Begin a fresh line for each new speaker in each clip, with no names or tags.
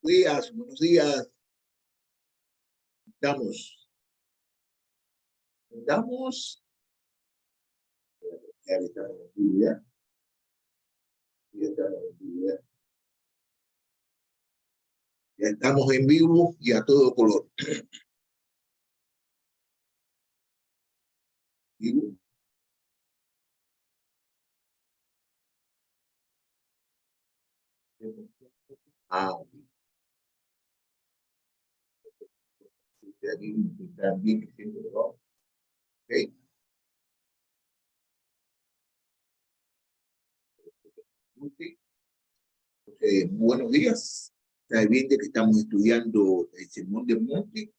Días, buenos días. Estamos, ya estamos en vivo, ya estamos en vivo, ya estamos en vivo y a todo color. ¿Vivo? Ah, aquí también, ¿no? Ok. Buenos días. Está bien de que estamos estudiando el Sermón del Monte,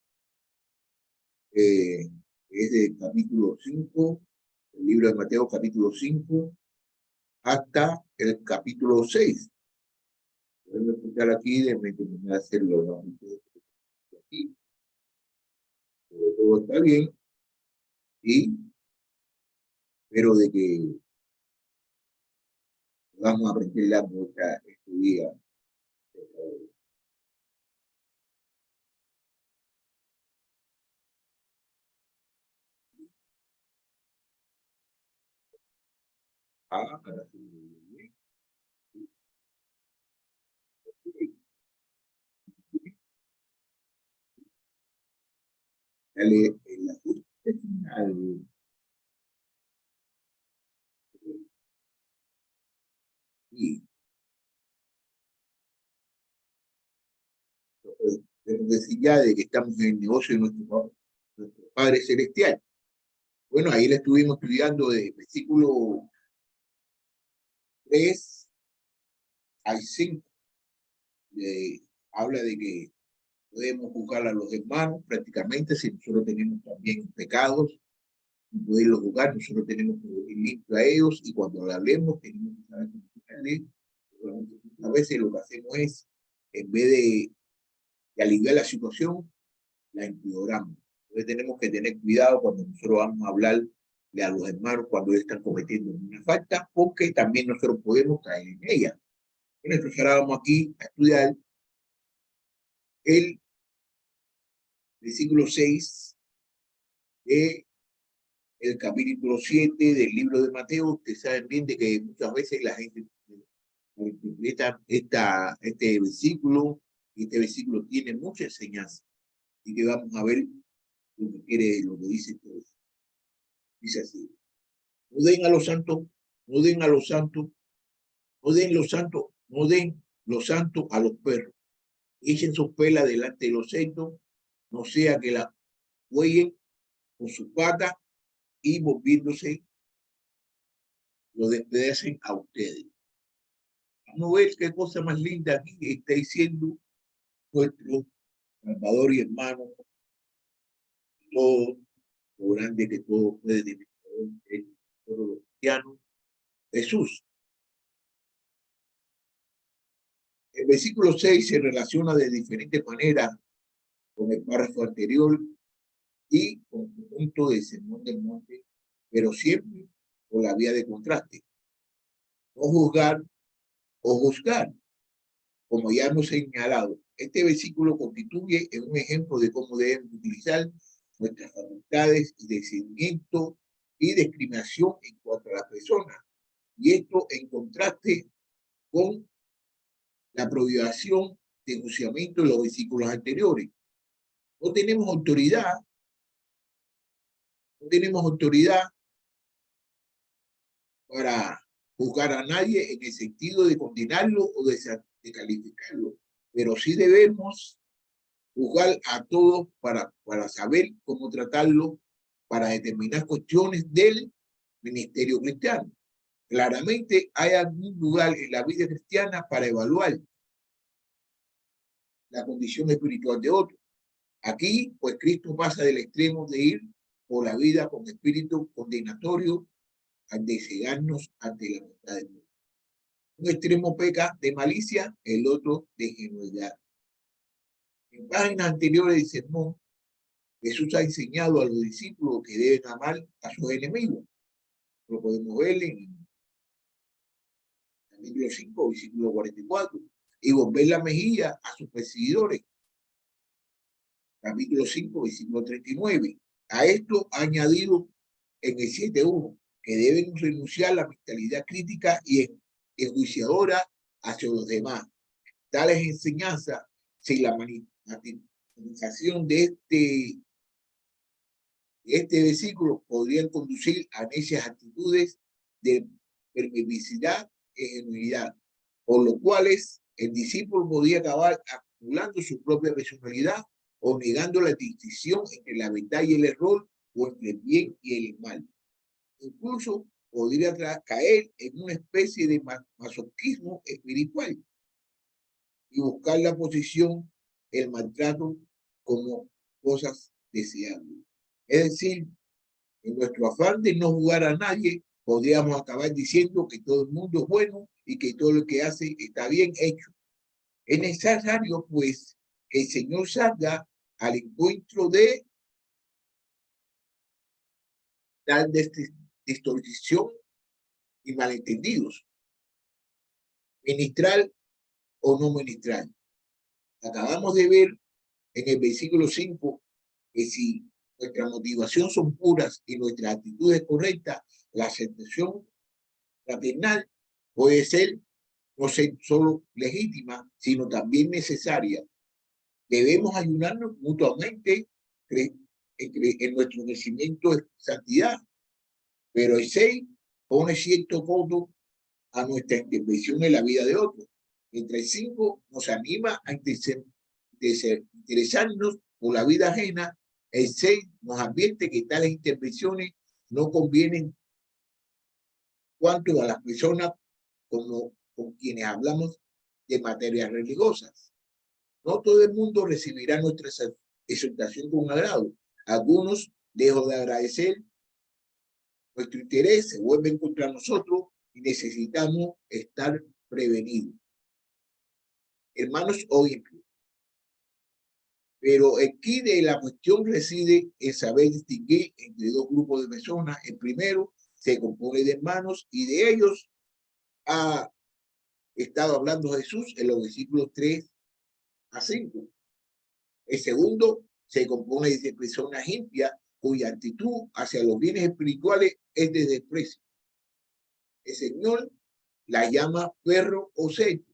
eh, es del capítulo 5, el libro de Mateo, capítulo 5, hasta el capítulo 6. Voy a explicar aquí, de hacerlo, ¿no? Aquí, todo está bien, y pero de que vamos a aprender la música estudiar. Ah, dale el ajuste final. Y debemos decir ya de que estamos en el negocio de nuestro Padre Celestial. Bueno, ahí la estuvimos estudiando de versículo 3 al 5. Habla de que podemos juzgar a los hermanos prácticamente si nosotros tenemos también pecados, y poderlos juzgar, nosotros tenemos que ir limpio a ellos y cuando le hablemos tenemos que saber cómo explicarle. A veces lo que hacemos es, en vez de aliviar la situación, la empeoramos. Entonces tenemos que tener cuidado cuando nosotros vamos a hablarle a los hermanos cuando ellos están cometiendo una falta, porque también nosotros podemos caer en ella. Entonces ahora vamos aquí a estudiar el versículo 6 de el capítulo 7 del libro de Mateo. Ustedes saben bien de que muchas veces la gente interpreta este versículo, y este versículo tiene mucha enseñanza. Y que vamos a ver lo que dice todo. Dice así: no den a los santos, no den a los santos, no den los santos, no den los santos a los perros. Echen sus pelas delante de los santos, no sea que la huellen con sus patas y volviéndose lo despedacen a ustedes. Vamos a ver qué cosa más linda aquí está diciendo nuestro Salvador y hermano, todo lo grande que todo puede tener todo lo cristiano, Jesús. El versículo 6 se relaciona de diferentes maneras con el párrafo anterior y con el punto del Sermón del Monte, pero siempre por la vía de contraste. No juzgar o juzgar, como ya hemos señalado. Este versículo constituye un ejemplo de cómo debemos utilizar nuestras facultades de discernimiento y discriminación en cuanto a las personas. Y esto en contraste con la prohibición de enjuiciamiento de los versículos anteriores. No tenemos autoridad, no tenemos autoridad para juzgar a nadie en el sentido de condenarlo o de calificarlo, pero sí debemos juzgar a todos para saber cómo tratarlo, para determinar cuestiones del ministerio cristiano. Claramente hay algún lugar en la vida cristiana para evaluar la condición espiritual de otro. Aquí, pues Cristo pasa del extremo de ir por la vida con espíritu condenatorio al de cegarnos ante la verdad de Dios. Un extremo peca de malicia, el otro de ingenuidad. En páginas anteriores del sermón, Jesús ha enseñado a los discípulos que deben amar a sus enemigos. Lo podemos ver en capítulo 5, versículo 44. y volver la mejilla a sus perseguidores. Capítulo 5, versículo 39. A esto ha añadido en el 7.1 que deben renunciar a la mentalidad crítica y enjuiciadora hacia los demás. Tales enseñanzas, sin la manifestación de este versículo, podrían conducir a necias actitudes de permisividad e ingenuidad, por lo cuales el discípulo podría acabar acumulando su propia personalidad o negando la distinción entre la verdad y el error, o entre el bien y el mal. Incluso podría caer en una especie de masoquismo espiritual y buscar la posición, el maltrato como cosas deseables. Es decir, en nuestro afán de no jugar a nadie, podríamos acabar diciendo que todo el mundo es bueno y que todo lo que hace está bien hecho. Es necesario, pues, que el Señor salga al encuentro de tal distorsión y malentendidos, ministral o no ministral. Acabamos de ver en el versículo 5 que si nuestra motivación son puras y nuestra actitud es correcta, la aceptación fraternal puede ser no ser solo legítima, sino también necesaria. Debemos ayudarnos mutuamente en nuestro crecimiento de santidad, pero el 6 pone cierto coto a nuestra intervención en la vida de otros. Mientras el 5 nos anima a interesarnos por la vida ajena, el 6 nos advierte que tales intervenciones no convienen cuanto a las personas como con quienes hablamos de materias religiosas. No todo el mundo recibirá nuestra exhortación con agrado. Algunos, lejos de agradecer nuestro interés, se vuelven contra nosotros y necesitamos estar prevenidos. Hermanos, hoy, pero aquí de la cuestión reside en saber distinguir entre dos grupos de personas. El primero se compone de hermanos y de ellos ha estado hablando Jesús en los versículos 3 a 5. El segundo se compone de personas impias cuya actitud hacia los bienes espirituales es de desprecio. El Señor la llama perro o cerdo,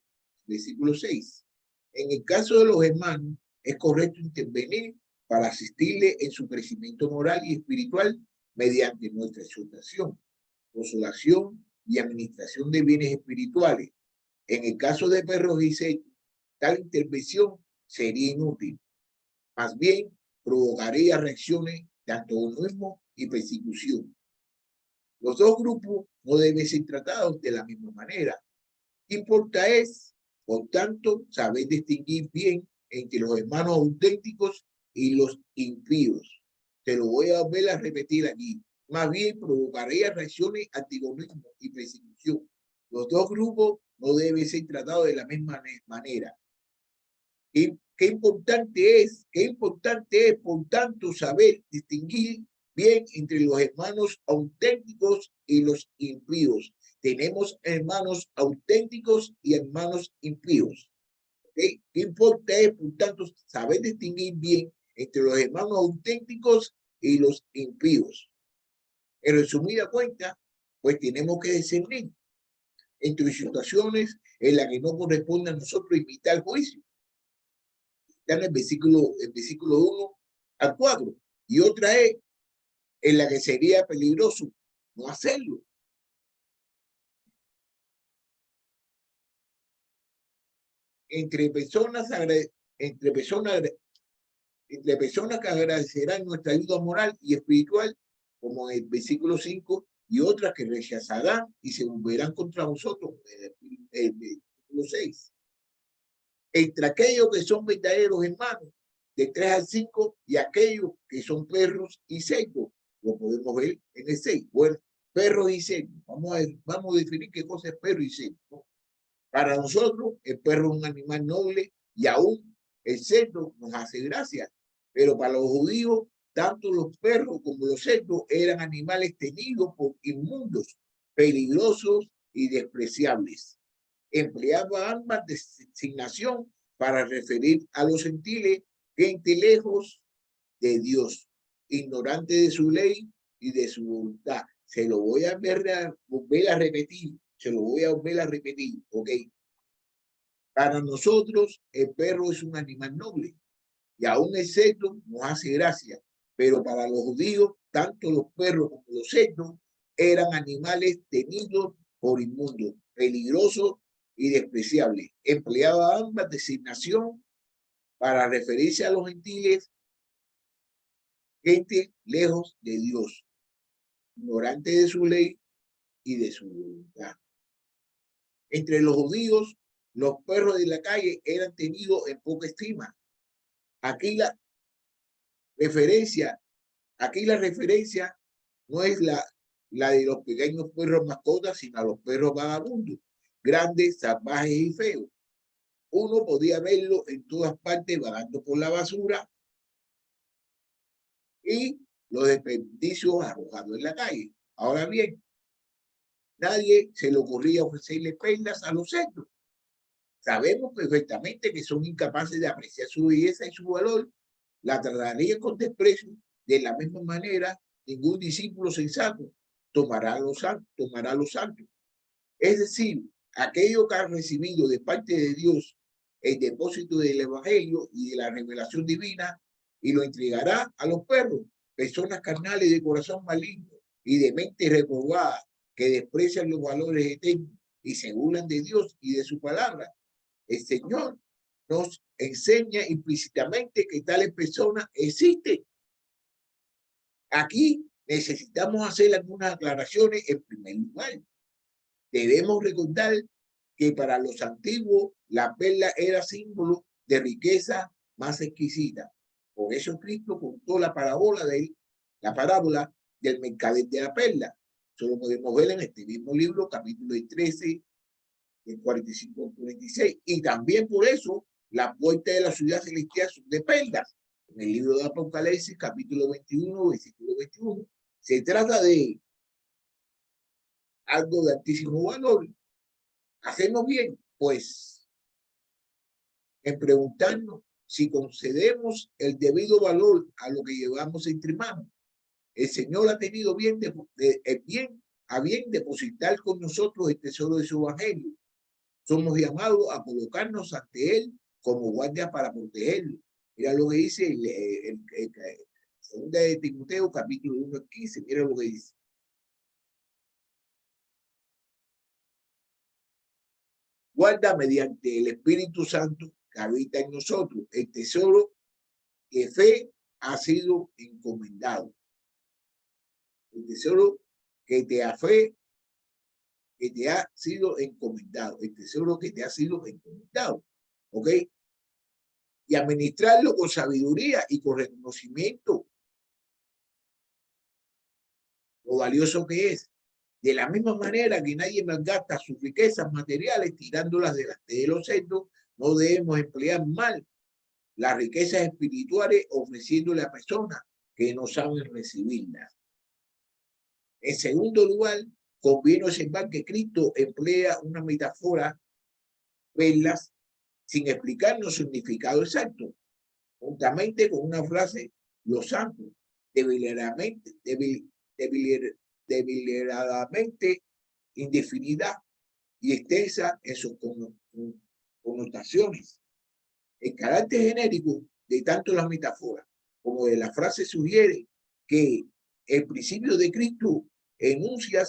versículo 6. En el caso de los hermanos, es correcto intervenir para asistirle en su crecimiento moral y espiritual mediante nuestra exhortación, consolación y administración de bienes espirituales. En el caso de perros y cerdos, tal intervención sería inútil. Más bien, provocaría reacciones de antagonismo y persecución. Los dos grupos no deben ser tratados de la misma manera. Lo que importa es, por tanto, saber distinguir bien entre los hermanos auténticos y los impíos. Te lo voy a volver a repetir aquí. Más bien provocaría reacciones, antagonismo y persecución. Los dos grupos no deben ser tratados de la misma manera. Qué importante es, por tanto, saber distinguir bien entre los hermanos auténticos y los impíos. Tenemos hermanos auténticos y hermanos impíos. ¿Okay? Qué importa es, por tanto, saber distinguir bien entre los hermanos auténticos y los impíos. En resumida cuenta, pues tenemos que discernir entre situaciones en las que no corresponde a nosotros imitar el juicio. Está en el versículo 1 al 4. Y otra es en la que sería peligroso no hacerlo. Entre personas que agradecerán nuestra ayuda moral y espiritual, como en el versículo 5, y otras que rechazarán y se volverán contra vosotros, el versículo 6. Entre aquellos que son verdaderos hermanos, de 3 al 5, y aquellos que son perros y cerdos, lo podemos ver en el 6. Bueno, perros y cerdos. Vamos a definir qué cosa es perro y cerdo, ¿no? Para nosotros, el perro es un animal noble y aún el cerdo nos hace gracia. Pero para los judíos, tanto los perros como los cerdos eran animales tenidos por inmundos, peligrosos y despreciables. Empleaba ambas designación para referir a los gentiles, gente lejos de Dios, ignorante de su ley y de su voluntad. Se lo voy a volver a repetir, ¿ok? Para nosotros, el perro es un animal noble y aún el cerdo nos hace gracia, pero para los judíos, tanto los perros como los cerdos eran animales tenidos por inmundos, peligrosos y despreciables. Empleaba ambas designación para referirse a los gentiles, gente lejos de Dios, ignorante de su ley y de su voluntad. Entre los judíos, los perros de la calle eran tenidos en poca estima. Aquí la referencia, no es la de los pequeños perros mascotas, sino a los perros vagabundos, grandes, salvajes y feos. Uno podía verlo en todas partes vagando por la basura y los desperdicios arrojados en la calle. Ahora bien, nadie se le ocurría ofrecerle perlas a los cerdos. Sabemos perfectamente que son incapaces de apreciar su belleza y su valor. La tratarían con desprecio. De la misma manera, ningún discípulo sensato tomará los santos. Es decir, aquello que han recibido de parte de Dios el depósito del Evangelio y de la revelación divina y lo entregará a los perros, personas carnales de corazón maligno y de mente reprobada que desprecian los valores eternos y se burlan de Dios y de su palabra. El Señor nos enseña implícitamente que tales personas existen. Aquí necesitamos hacer algunas aclaraciones. En primer lugar, debemos recordar que para los antiguos la perla era símbolo de riqueza más exquisita. Por eso Cristo contó la parábola del mercader de la perla. Eso lo podemos ver en este mismo libro, capítulo 13, del 45 al 46. Y también por eso las puertas de la ciudad celestial son de perlas. En el libro de Apocalipsis, capítulo 21, versículo 21, se trata de algo de altísimo valor. Hacemos bien, pues, en preguntarnos si concedemos el debido valor a lo que llevamos entre manos. El Señor ha tenido a bien depositar con nosotros el tesoro de su evangelio. Somos llamados a colocarnos ante Él como guardia para protegerlo. Mira lo que dice el segunda de Timoteo, capítulo 1, 15. Mira lo que dice. Guarda mediante el Espíritu Santo que habita en nosotros el tesoro que fe ha sido encomendado. El tesoro que te ha sido encomendado. El tesoro que te ha sido encomendado. ¿Ok? Y administrarlo con sabiduría y con reconocimiento. Lo valioso que es. De la misma manera que nadie malgasta sus riquezas materiales tirándolas delante de los cerdos, no debemos emplear mal las riquezas espirituales ofreciéndole a personas que no saben recibirlas. En segundo lugar, conviene observar que Cristo emplea una metáfora, verlas, sin explicarnos su significado exacto, juntamente con una frase, los santos, deliberadamente indefinida y extensa en sus connotaciones. El carácter genérico de tanto las metáforas como de la frase sugiere que el principio de Cristo enuncia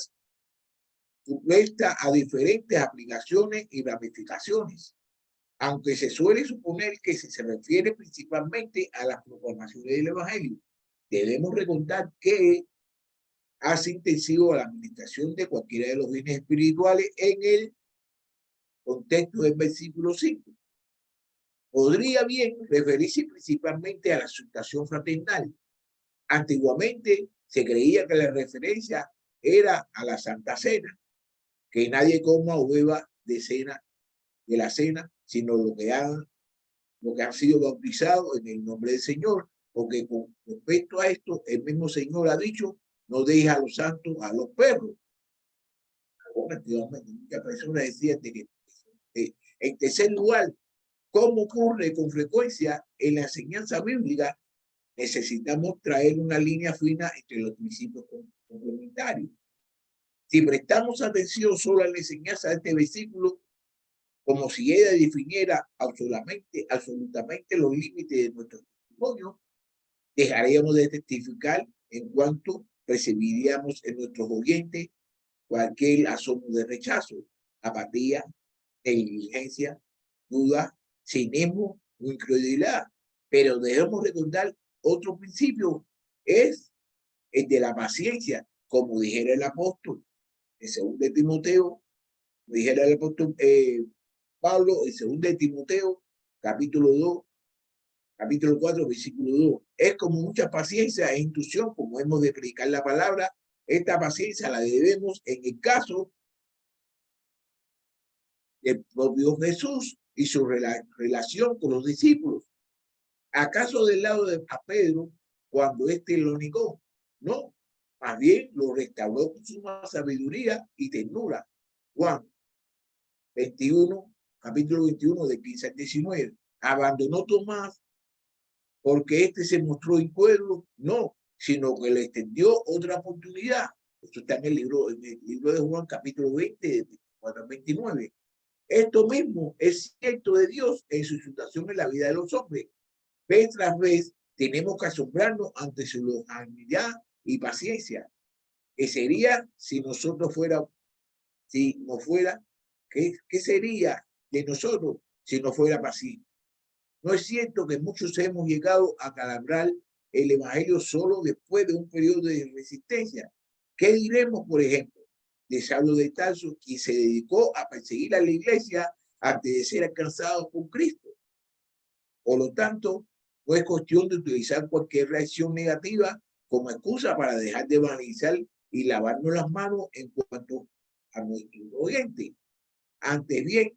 supuesta a diferentes aplicaciones y ramificaciones, aunque se suele suponer que se refiere principalmente a las proclamaciones del Evangelio. Debemos recordar que hace intensivo la administración de cualquiera de los bienes espirituales en el contexto del versículo 5. Podría bien referirse principalmente a la exhortación fraternal. Antiguamente se creía que la referencia era a la Santa Cena, que nadie coma o beba de la cena, sino lo que han sido bautizados en el nombre del Señor, porque con respecto a esto, el mismo Señor ha dicho, no dejes a los santos a los perros. Antiguamente muchas personas decían que En tercer lugar, como ocurre con frecuencia en la enseñanza bíblica, necesitamos traer una línea fina entre los principios complementarios. Si prestamos atención solo a la enseñanza de este versículo, como si ella definiera absolutamente los límites de nuestro testimonio, dejaríamos de testificar en cuanto percibiríamos en nuestros oyentes cualquier asomo de rechazo, apatía, negligencia, duda, cinismo o incredulidad. Pero debemos recordar otro principio, es el de la paciencia, como dijera el apóstol en 2 Timoteo, dijera el apóstol Pablo en 2 Timoteo, capítulo 4, versículo 2. Es como mucha paciencia e intuición, como hemos de predicar la palabra. Esta paciencia la debemos en el caso del propio Jesús y su relación con los discípulos. ¿Acaso del lado de Pedro cuando éste lo negó? No, más bien lo restauró con suma sabiduría y ternura. Juan 21, capítulo 21, de 15 al 19. ¿Abandonó Tomás porque éste se mostró incrédulo? No, sino que le extendió otra oportunidad. Esto está en el libro de Juan, capítulo 20, de 24 al 29. Esto mismo es cierto de Dios en su situación en la vida de los hombres. Vez tras vez tenemos que asombrarnos ante su longanimidad y paciencia. ¿Qué sería si nosotros si no fuera, qué sería de nosotros si no fuera paciente? No es cierto que muchos hemos llegado a calabrar el evangelio solo después de un periodo de resistencia. ¿Qué diremos, por ejemplo, de Saulo de Tarso, quien se dedicó a perseguir a la iglesia antes de ser alcanzado por Cristo? Por lo tanto, no es cuestión de utilizar cualquier reacción negativa como excusa para dejar de evangelizar y lavarnos las manos en cuanto a nuestro oyente. Antes bien,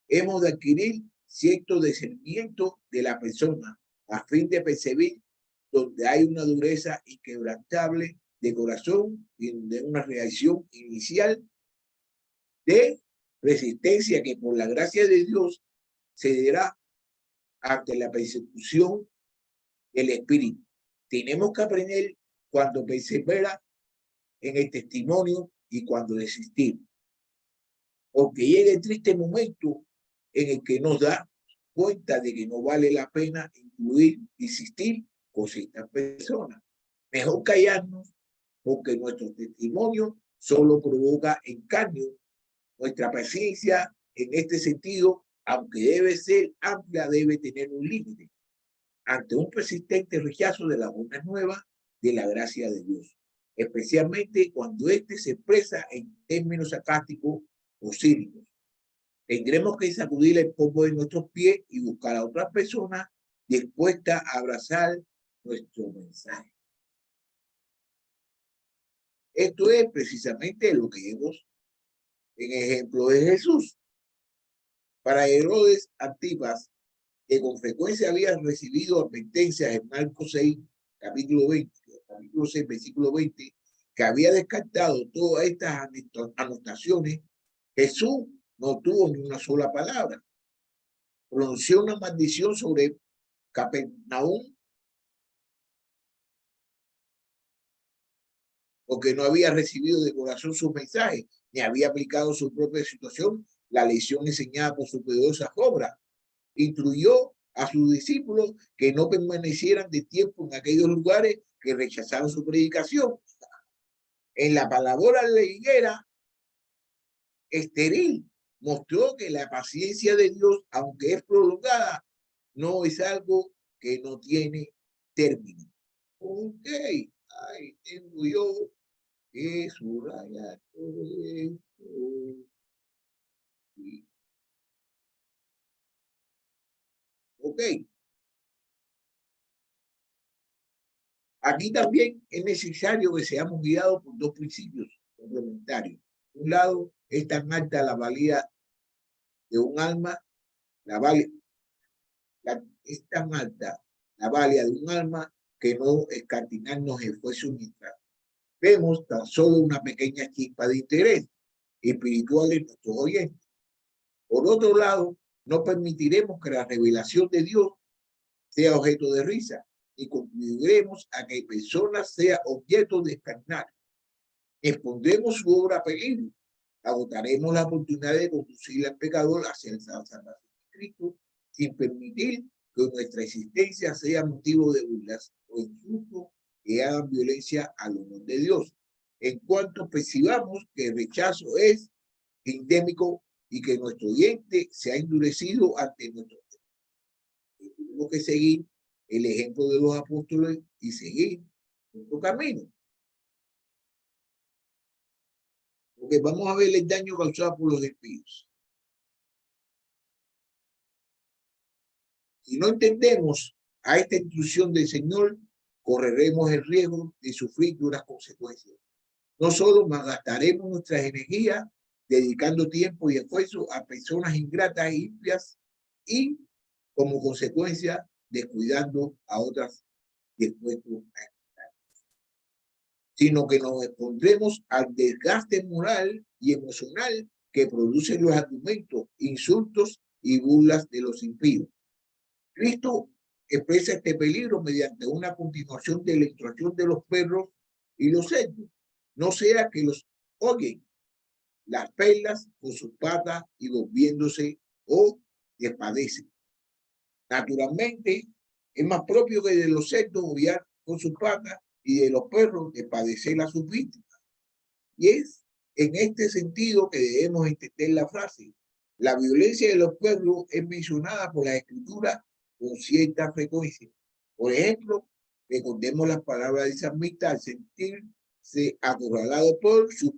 hemos de adquirir cierto discernimiento de la persona a fin de percibir donde hay una dureza inquebrantable de corazón y de una reacción inicial de resistencia que por la gracia de Dios cederá ante la persecución del espíritu. Tenemos que aprender cuando persevera en el testimonio y cuando desistir. Porque llega el triste momento en el que nos da cuenta de que no vale la pena insistir con ciertas personas. Mejor callarnos porque nuestro testimonio solo provoca engaño. Nuestra paciencia en este sentido, aunque debe ser amplia, debe tener un límite ante un persistente rechazo de las buenas nuevas de la gracia de Dios, especialmente cuando éste se expresa en términos sarcásticos o cínicos. Tendremos que sacudir el polvo de nuestros pies y buscar a otras personas dispuestas a abrazar nuestro mensaje. Esto es precisamente lo que vemos en ejemplo de Jesús. Para Herodes Antipas, que con frecuencia había recibido advertencias en Marcos 6, capítulo 6, versículo 20, que había descartado todas estas anotaciones, Jesús no tuvo ni una sola palabra. Pronunció una maldición sobre Capernaum porque no había recibido de corazón su mensaje, ni había aplicado su propia situación la lección enseñada por su poderosa obra. Instruyó a sus discípulos que no permanecieran de tiempo en aquellos lugares que rechazaron su predicación. En la palabra de la higuera estéril mostró que la paciencia de Dios, aunque es prolongada, no es algo que no tiene término. Ok, ahí tengo yo que subrayar todo esto. Ok. Aquí también es necesario que seamos guiados por dos principios complementarios. Un lado, es tan alta la valía de un alma, es tan alta la valía de un alma que no escatimamos esfuerzo mientras vemos tan solo una pequeña chispa de interés espiritual en nuestros oyentes. Por otro lado, no permitiremos que la revelación de Dios sea objeto de risa y contribuiremos a que personas sean objeto de escarnio. Expondremos su obra a peligro. Agotaremos la oportunidad de conducir al pecador hacia la salvación de Cristo sin permitir que nuestra existencia sea motivo de burlas o insultos que hagan violencia al honor de Dios. En cuanto percibamos que el rechazo es endémico y que nuestro oyente se ha endurecido ante nuestro tenemos que seguir el ejemplo de los apóstoles y seguir nuestro camino. Porque vamos a ver el daño causado por los espíritus. Si no entendemos a esta instrucción del Señor, correremos el riesgo de sufrir duras consecuencias. No solo malgastaremos nuestras energías dedicando tiempo y esfuerzo a personas ingratas e impias y, como consecuencia, descuidando a otras dispuestos a estar, sino que nos expondremos al desgaste moral y emocional que producen los argumentos, insultos y burlas de los impíos. Cristo expresa este peligro mediante una continuación de la instrucción de los perros y los cerdos. No sea que los oyen las perlas con sus patas y volviéndose o despadecen. Naturalmente, es más propio que de los cerdos obviar con sus patas y de los perros despadecer a sus víctimas. Y es en este sentido que debemos entender la frase. La violencia de los perros es mencionada por la Escritura con cierta frecuencia. Por ejemplo, recordemos las palabras de Samita al sentirse acorralado por sus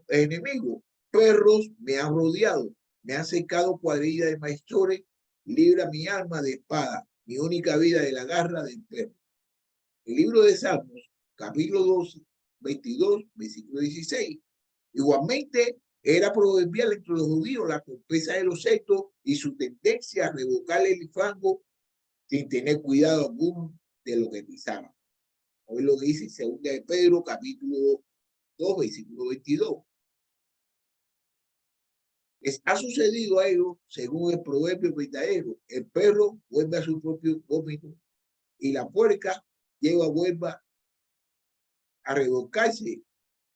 enemigos. Perros me han rodeado, me han secado cuadrilla de malhechores, libra mi alma de espada, mi única vida de la garra del perro. El libro de Salmos, capítulo 12, 22, versículo 16. Igualmente, era proverbial entre los judíos la torpeza de los sectos y su tendencia a revocar el fango sin tener cuidado alguno de lo que pisaban. Hoy lo dice segunda de Pedro, capítulo 2, versículo 22. Ha sucedido a ellos, según el proverbio verdadero, el perro vuelve a su propio vómito y la puerca vuelve a revolcarse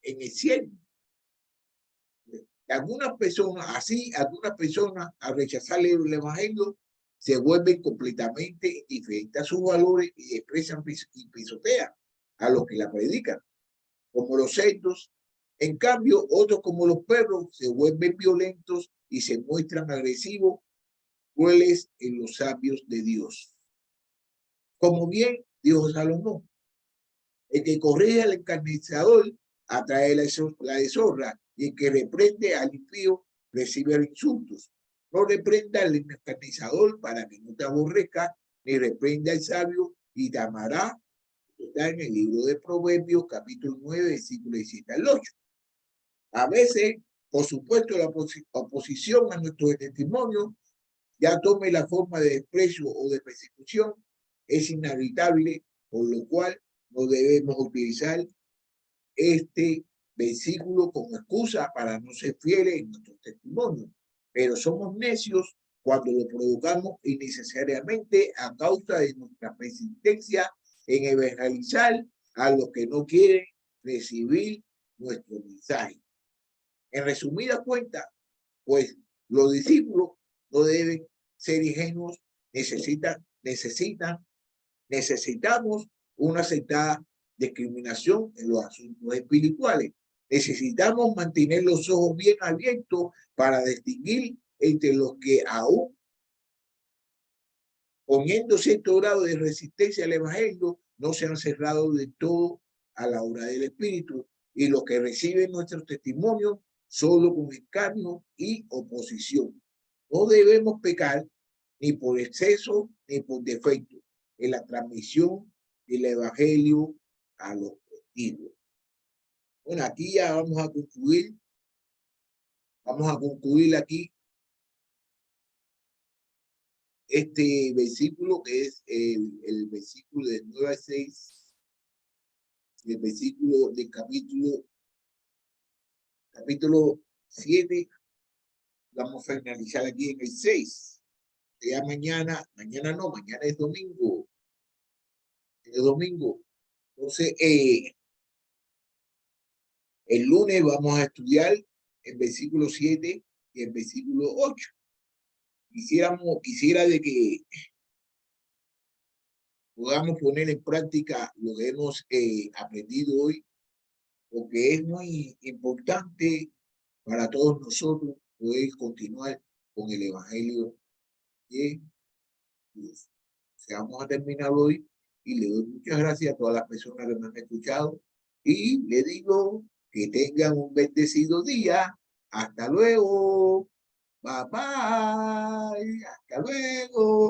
en el cielo. Algunas personas al rechazar el evangelio se vuelven completamente diferentes a sus valores y expresan y pisotean a los que la predican, como los cerdos. En cambio, otros como los perros se vuelven violentos y se muestran agresivos, crueles en los sabios de Dios. Como bien dijo Salomón, el que corrige al encarnizador atrae la deshonra y el que reprende al impío recibe insultos. No reprenda al encarnizador para que no te aborrezca, ni reprenda al sabio y te amará. Está en el libro de Proverbios, capítulo 9, versículo 17 al 8. A veces, por supuesto, la oposición a nuestro testimonio, ya tome la forma de desprecio o de persecución, es inevitable, por lo cual no debemos utilizar este versículo como excusa para no ser fieles en nuestro testimonio. Pero somos necios cuando lo provocamos innecesariamente a causa de nuestra persistencia en evangelizar a los que no quieren recibir nuestro mensaje. En resumida cuenta, pues los discípulos no deben ser ingenuos, necesitamos una aceptada discriminación en los asuntos espirituales. Necesitamos mantener los ojos bien abiertos para distinguir entre los que aún poniendo cierto grado de resistencia al evangelio no se han cerrado de todo a la obra del Espíritu y los que reciben nuestros testimonios solo con escarnio y oposición. No debemos pecar ni por exceso ni por defecto en la transmisión del evangelio a los testigos. Bueno, aquí ya vamos a concluir aquí este versículo que es el versículo de 9 a 6, el versículo del capítulo 7, vamos a finalizar aquí en el 6. Ya mañana es domingo. Es domingo. Entonces, el lunes vamos a estudiar el versículo 7 y el versículo 8. Quisiera de que podamos poner en práctica lo que hemos aprendido hoy, porque es muy importante para todos nosotros poder continuar con el Evangelio de Dios. O sea, vamos a terminar hoy y le doy muchas gracias a todas las personas que me han escuchado y le digo que tengan un bendecido día. Hasta luego. Bye bye. Hasta luego.